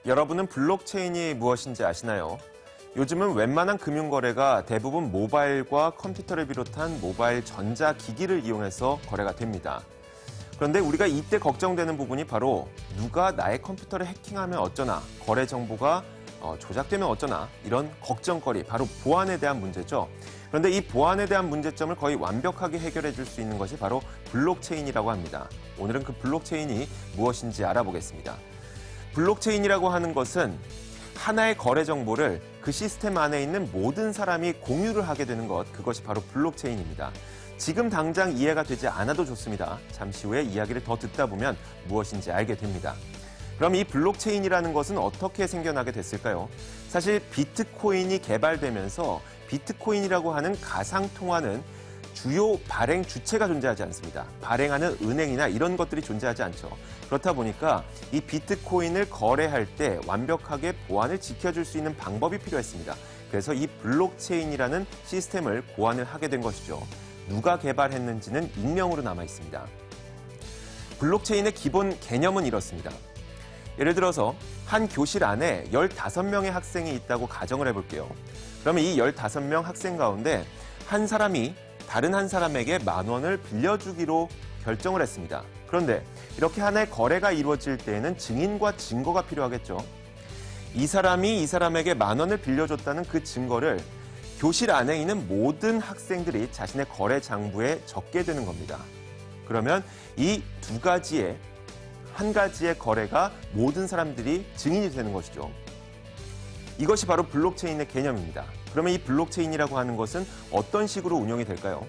여러분은 블록체인이 무엇인지 아시나요? 요즘은 웬만한 금융거래가 대부분 모바일과 컴퓨터를 비롯한 모바일 전자기기를 이용해서 거래가 됩니다. 그런데 우리가 이때 걱정되는 부분이 바로 누가 나의 컴퓨터를 해킹하면 어쩌나, 거래 정보가 조작되면 어쩌나 이런 걱정거리, 바로 보안에 대한 문제죠. 그런데 이 보안에 대한 문제점을 거의 완벽하게 해결해 줄 수 있는 것이 바로 블록체인이라고 합니다. 오늘은 그 블록체인이 무엇인지 알아보겠습니다. 블록체인이라고 하는 것은 하나의 거래 정보를 그 시스템 안에 있는 모든 사람이 공유를 하게 되는 것, 그것이 바로 블록체인입니다. 지금 당장 이해가 되지 않아도 좋습니다. 잠시 후에 이야기를 더 듣다 보면 무엇인지 알게 됩니다. 그럼 이 블록체인이라는 것은 어떻게 생겨나게 됐을까요? 사실 비트코인이 개발되면서 비트코인이라고 하는 가상통화는 주요 발행 주체가 존재하지 않습니다. 발행하는 은행이나 이런 것들이 존재하지 않죠. 그렇다 보니까 이 비트코인을 거래할 때 완벽하게 보안을 지켜줄 수 있는 방법이 필요했습니다. 그래서 이 블록체인이라는 시스템을 고안을 하게 된 것이죠. 누가 개발했는지는 익명으로 남아 있습니다. 블록체인의 기본 개념은 이렇습니다. 예를 들어서 한 교실 안에 15명의 학생이 있다고 가정을 해볼게요. 그러면 이 15명 학생 가운데 한 사람이 다른 한 사람에게 10,000원을 빌려주기로 결정을 했습니다. 그런데 이렇게 하나의 거래가 이루어질 때에는 증인과 증거가 필요하겠죠. 이 사람이 이 사람에게 10,000원을 빌려줬다는 그 증거를 교실 안에 있는 모든 학생들이 자신의 거래 장부에 적게 되는 겁니다. 그러면 이 두 가지의 한 가지의 거래가 모든 사람들이 증인이 되는 것이죠. 이것이 바로 블록체인의 개념입니다. 그러면 이 블록체인이라고 하는 것은 어떤 식으로 운영이 될까요?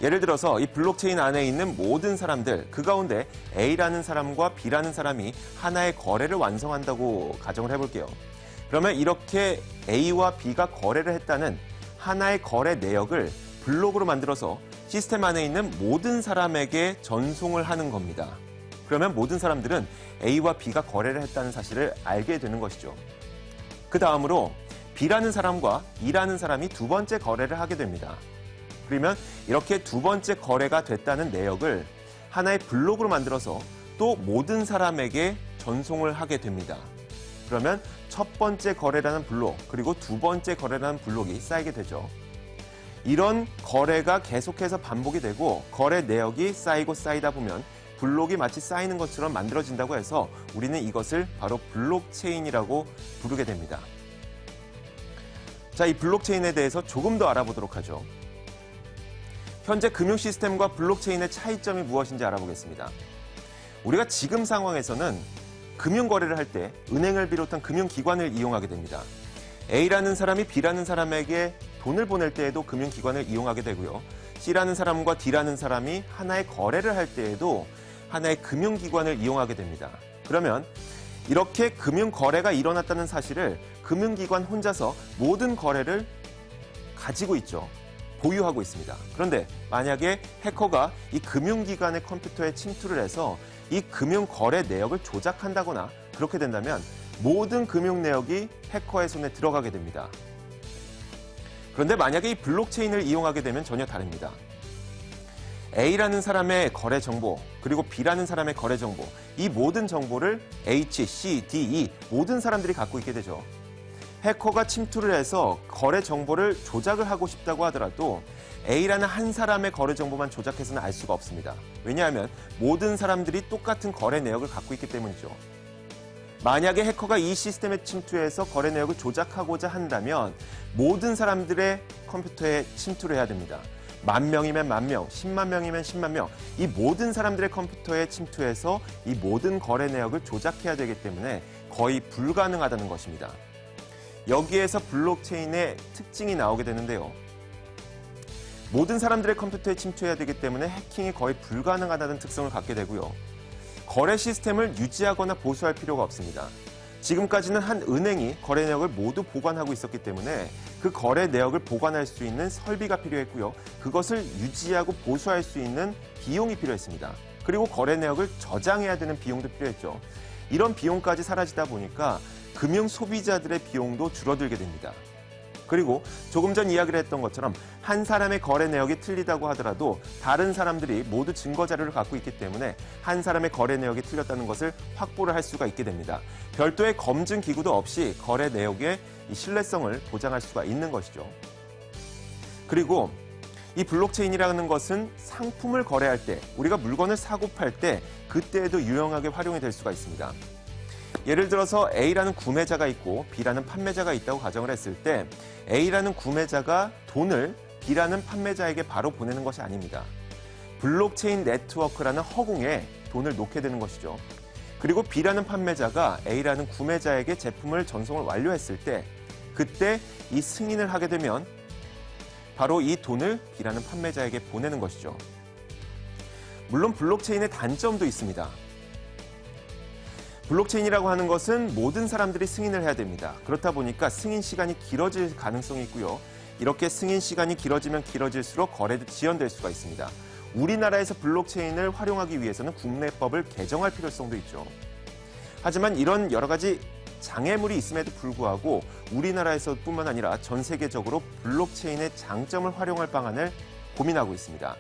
예를 들어서 이 블록체인 안에 있는 모든 사람들, 그 가운데 A라는 사람과 B라는 사람이 하나의 거래를 완성한다고 가정을 해볼게요. 그러면 이렇게 A와 B가 거래를 했다는 하나의 거래 내역을 블록으로 만들어서 시스템 안에 있는 모든 사람에게 전송을 하는 겁니다. 그러면 모든 사람들은 A와 B가 거래를 했다는 사실을 알게 되는 것이죠. 그 다음으로 B라는 사람과 E라는 사람이 두 번째 거래를 하게 됩니다. 그러면 이렇게 두 번째 거래가 됐다는 내역을 하나의 블록으로 만들어서 또 모든 사람에게 전송을 하게 됩니다. 그러면 첫 번째 거래라는 블록, 그리고 두 번째 거래라는 블록이 쌓이게 되죠. 이런 거래가 계속해서 반복이 되고 거래 내역이 쌓이고 쌓이다 보면 블록이 마치 쌓이는 것처럼 만들어진다고 해서 우리는 이것을 바로 블록체인이라고 부르게 됩니다. 자, 이 블록체인에 대해서 조금 더 알아보도록 하죠. 현재 금융 시스템과 블록체인의 차이점이 무엇인지 알아보겠습니다. 우리가 지금 상황에서는 금융 거래를 할 때 은행을 비롯한 금융기관을 이용하게 됩니다. A라는 사람이 B라는 사람에게 돈을 보낼 때에도 금융기관을 이용하게 되고요. C라는 사람과 D라는 사람이 하나의 거래를 할 때에도 하나의 금융기관을 이용하게 됩니다. 그러면 이렇게 금융 거래가 일어났다는 사실을 금융기관 혼자서 모든 거래를 가지고 있죠. 보유하고 있습니다. 그런데 만약에 해커가 이 금융기관의 컴퓨터에 침투를 해서 이 금융 거래 내역을 조작한다거나 그렇게 된다면 모든 금융 내역이 해커의 손에 들어가게 됩니다. 그런데 만약에 이 블록체인을 이용하게 되면 전혀 다릅니다. A라는 사람의 거래 정보, 그리고 B라는 사람의 거래 정보, 이 모든 정보를 H, C, D, E 모든 사람들이 갖고 있게 되죠. 해커가 침투를 해서 거래 정보를 조작을 하고 싶다고 하더라도 A라는 한 사람의 거래 정보만 조작해서는 알 수가 없습니다. 왜냐하면 모든 사람들이 똑같은 거래 내역을 갖고 있기 때문이죠. 만약에 해커가 이 시스템에 침투해서 거래 내역을 조작하고자 한다면 모든 사람들의 컴퓨터에 침투를 해야 됩니다. 10,000명이면 10,000명, 10만 명이면 10만 명, 이 모든 사람들의 컴퓨터에 침투해서 이 모든 거래 내역을 조작해야 되기 때문에 거의 불가능하다는 것입니다. 여기에서 블록체인의 특징이 나오게 되는데요. 모든 사람들의 컴퓨터에 침투해야 되기 때문에 해킹이 거의 불가능하다는 특성을 갖게 되고요. 거래 시스템을 유지하거나 보수할 필요가 없습니다. 지금까지는 한 은행이 거래 내역을 모두 보관하고 있었기 때문에 그 거래 내역을 보관할 수 있는 설비가 필요했고요. 그것을 유지하고 보수할 수 있는 비용이 필요했습니다. 그리고 거래 내역을 저장해야 되는 비용도 필요했죠. 이런 비용까지 사라지다 보니까 금융 소비자들의 비용도 줄어들게 됩니다. 그리고 조금 전 이야기를 했던 것처럼 한 사람의 거래 내역이 틀리다고 하더라도 다른 사람들이 모두 증거 자료를 갖고 있기 때문에 한 사람의 거래 내역이 틀렸다는 것을 확보를 할 수가 있게 됩니다. 별도의 검증 기구도 없이 거래 내역의 이 신뢰성을 보장할 수가 있는 것이죠. 그리고 이 블록체인이라는 것은 상품을 거래할 때, 우리가 물건을 사고 팔 때 그때에도 유용하게 활용이 될 수가 있습니다. 예를 들어서 A라는 구매자가 있고 B라는 판매자가 있다고 가정을 했을 때 A라는 구매자가 돈을 B라는 판매자에게 바로 보내는 것이 아닙니다. 블록체인 네트워크라는 허공에 돈을 놓게 되는 것이죠. 그리고 B라는 판매자가 A라는 구매자에게 제품을 전송을 완료했을 때 그때 이 승인을 하게 되면 바로 이 돈을 B라는 판매자에게 보내는 것이죠. 물론 블록체인의 단점도 있습니다. 블록체인이라고 하는 것은 모든 사람들이 승인을 해야 됩니다. 그렇다 보니까 승인 시간이 길어질 가능성이 있고요. 이렇게 승인 시간이 길어지면 길어질수록 거래도 지연될 수가 있습니다. 우리나라에서 블록체인을 활용하기 위해서는 국내법을 개정할 필요성도 있죠. 하지만 이런 여러 가지 장애물이 있음에도 불구하고 우리나라에서뿐만 아니라 전 세계적으로 블록체인의 장점을 활용할 방안을 고민하고 있습니다.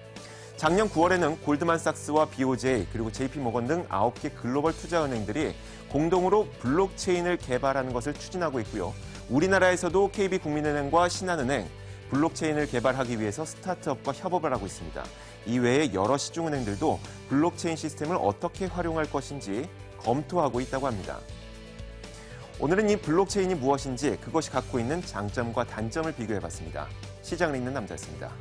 작년 9월에는 골드만삭스와 BOJ 그리고 JP모건 등 9개 글로벌 투자은행들이 공동으로 블록체인을 개발하는 것을 추진하고 있고요. 우리나라에서도 KB국민은행과 신한은행, 블록체인을 개발하기 위해서 스타트업과 협업을 하고 있습니다. 이외에 여러 시중은행들도 블록체인 시스템을 어떻게 활용할 것인지 검토하고 있다고 합니다. 오늘은 이 블록체인이 무엇인지 그것이 갖고 있는 장점과 단점을 비교해봤습니다. 시장을 읽는 남자였습니다.